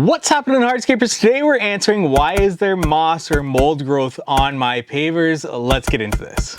What's happening, Hardscapers? Today we're answering why is there moss or mold growth on my pavers. Let's get into this.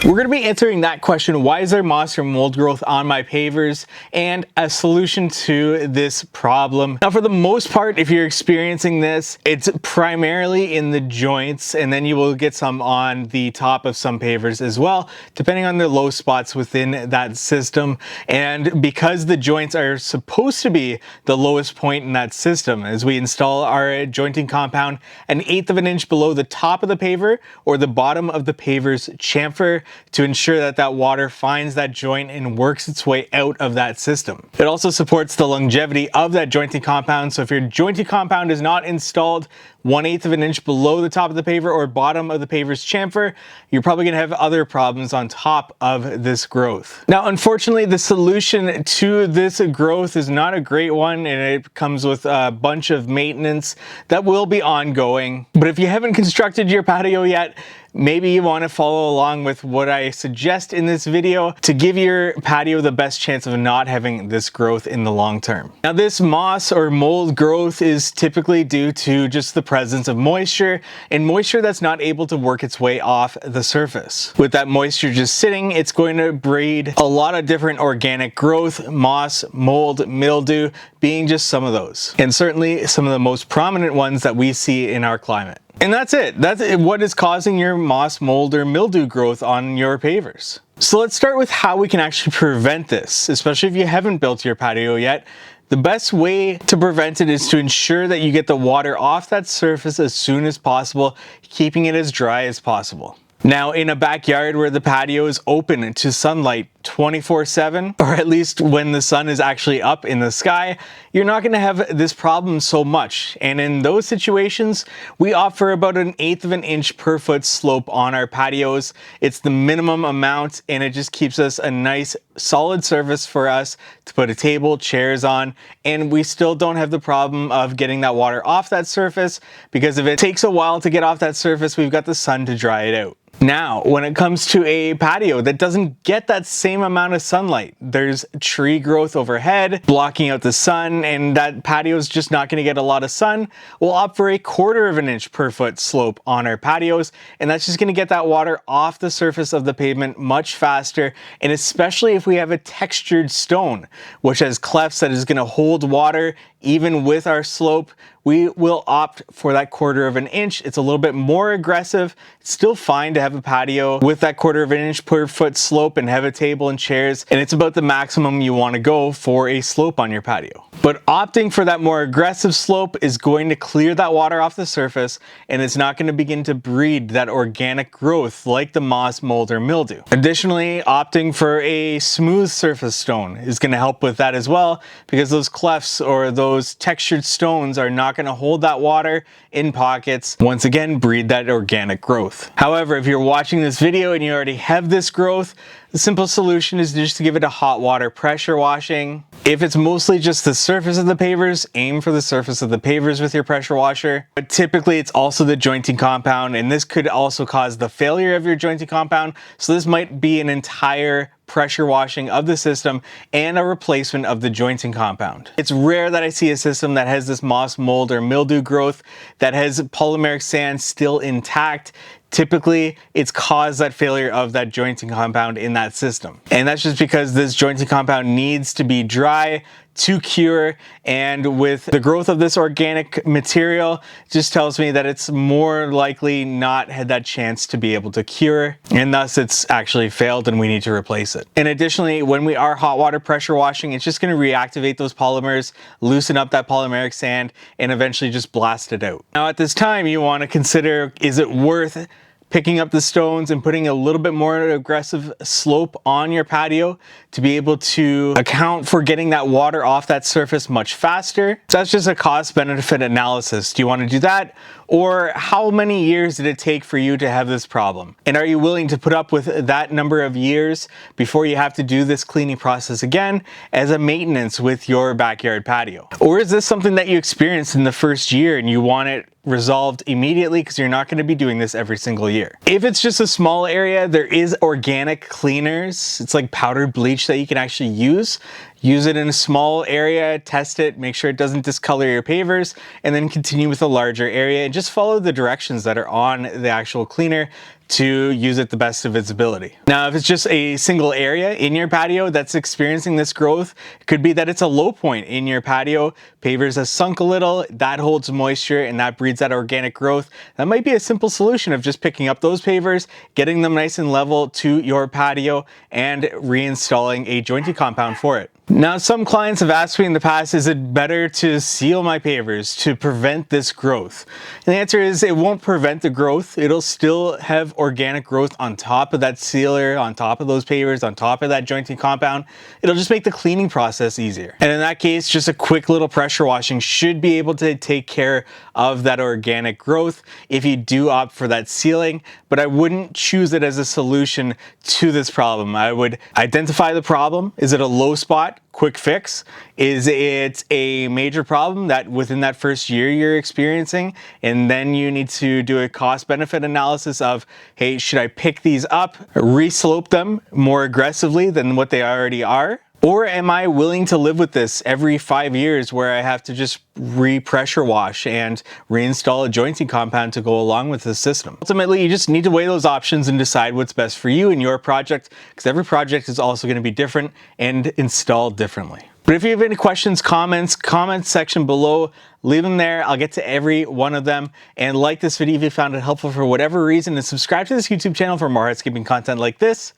We're going to be answering that question, why is there moss or mold growth on my pavers, and a solution to this problem. Now, for the most part, if you're experiencing this, it's primarily in the joints, and then you will get some on the top of some pavers as well, depending on the low spots within that system. And because the joints are supposed to be the lowest point in that system, as we install our jointing compound 1/8 of an inch below the top of the paver or the bottom of the paver's chamfer, to ensure that that water finds that joint and works its way out of that system. It also supports the longevity of that jointing compound. So if your jointing compound is not installed 1/8 of an inch below the top of the paver or bottom of the paver's chamfer, you're probably going to have other problems on top of this growth. Now, unfortunately, the solution to this growth is not a great one, and it comes with a bunch of maintenance that will be ongoing. But if you haven't constructed your patio yet, maybe you want to follow along with what I suggest in this video to give your patio the best chance of not having this growth in the long term. Now, this moss or mold growth is typically due to just the presence of moisture, and moisture that's not able to work its way off the surface. With that moisture just sitting, it's going to breed a lot of different organic growth, moss, mold, mildew being just some of those, and certainly some of the most prominent ones that we see in our climate. And that's it. That's what is causing your moss, mold, or mildew growth on your pavers. So let's start with how we can actually prevent this, especially if you haven't built your patio yet. The best way to prevent it is to ensure that you get the water off that surface as soon as possible, keeping it as dry as possible. Now, in a backyard where the patio is open to sunlight 24/7, or at least when the sun is actually up in the sky, you're not going to have this problem so much. And in those situations, we offer about 1/8 of an inch per foot slope on our patios. It's the minimum amount, and it just keeps us a nice solid surface for us to put a table, chairs on, and we still don't have the problem of getting that water off that surface, because if it takes a while to get off that surface, we've got the sun to dry it out. Now, when it comes to a patio that doesn't get that same amount of sunlight, there's tree growth overhead blocking out the sun, and that patio is just not going to get a lot of sun, we'll opt for 1/4 of an inch per foot slope on our patios, and that's just going to get that water off the surface of the pavement much faster. And especially if we have a textured stone, which has clefts that is going to hold water even with our slope, we will opt for that 1/4 of an inch. It's a little bit more aggressive. It's still fine to have a patio with that 1/4 of an inch per foot slope and have a table and chairs, and it's about the maximum you want to go for a slope on your patio. But opting for that more aggressive slope is going to clear that water off the surface, and it's not going to begin to breed that organic growth like the moss, mold, or mildew. Additionally, opting for a smooth surface stone is going to help with that as well, because those clefts or those textured stones are not going to hold that water in pockets, once again breed that organic growth. However, if you're watching this video and you already have this growth, the simple solution is just to give it a hot water pressure washing. If it's mostly just the surface of the pavers, aim for the surface of the pavers with your pressure washer. But typically it's also the jointing compound, and this could also cause the failure of your jointing compound. So this might be an entire pressure washing of the system and a replacement of the jointing compound. It's rare that I see a system that has this moss, mold, or mildew growth that has polymeric sand still intact. Typically, it's caused that failure of that jointing compound in that system. And that's just because this jointing compound needs to be dry to cure, and with the growth of this organic material, just tells me that it's more likely not had that chance to be able to cure, and thus it's actually failed and we need to replace it. And additionally, when we are hot water pressure washing, it's just going to reactivate those polymers, loosen up that polymeric sand, and eventually just blast it out. Now, at this time, you want to consider, is it worth picking up the stones and putting a little bit more aggressive slope on your patio to be able to account for getting that water off that surface much faster? So that's just a cost-benefit analysis. Do you want to do that? Or how many years did it take for you to have this problem? And are you willing to put up with that number of years before you have to do this cleaning process again as a maintenance with your backyard patio? Or is this something that you experienced in the first year and you want it resolved immediately because you're not going to be doing this every single year? If it's just a small area, there is organic cleaners. It's like powdered bleach that you can actually use. use it in a small area, test it, make sure it doesn't discolor your pavers, and then continue with a larger area and just follow the directions that are on the actual cleaner to use it the best of its ability. Now, if it's just a single area in your patio that's experiencing this growth, it could be that it's a low point in your patio. Pavers has sunk a little, that holds moisture and that breeds that organic growth. That might be a simple solution of just picking up those pavers, getting them nice and level to your patio, and reinstalling a jointing compound for it. Now, some clients have asked me in the past, is it better to seal my pavers to prevent this growth? And the answer is it won't prevent the growth. It'll still have organic growth on top of that sealer, on top of those pavers, on top of that jointing compound. It'll just make the cleaning process easier. And in that case, just a quick little pressure washing should be able to take care of that organic growth if you do opt for that sealing. But I wouldn't choose it as a solution to this problem. I would identify the problem. Is it a low spot? Quick fix. Is it a major problem that within that first year you're experiencing? And then you need to do a cost benefit analysis of, hey, should I pick these up, re-slope them more aggressively than what they already are? Or am I willing to live with this every 5 years where I have to just re-pressure wash and reinstall a jointing compound to go along with the system? Ultimately, you just need to weigh those options and decide what's best for you and your project, because every project is also going to be different and installed differently. But if you have any questions, comments, comment section below, leave them there. I'll get to every one of them. And like this video if you found it helpful for whatever reason, and subscribe to this YouTube channel for more hardscaping content like this.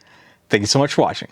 Thank you so much for watching.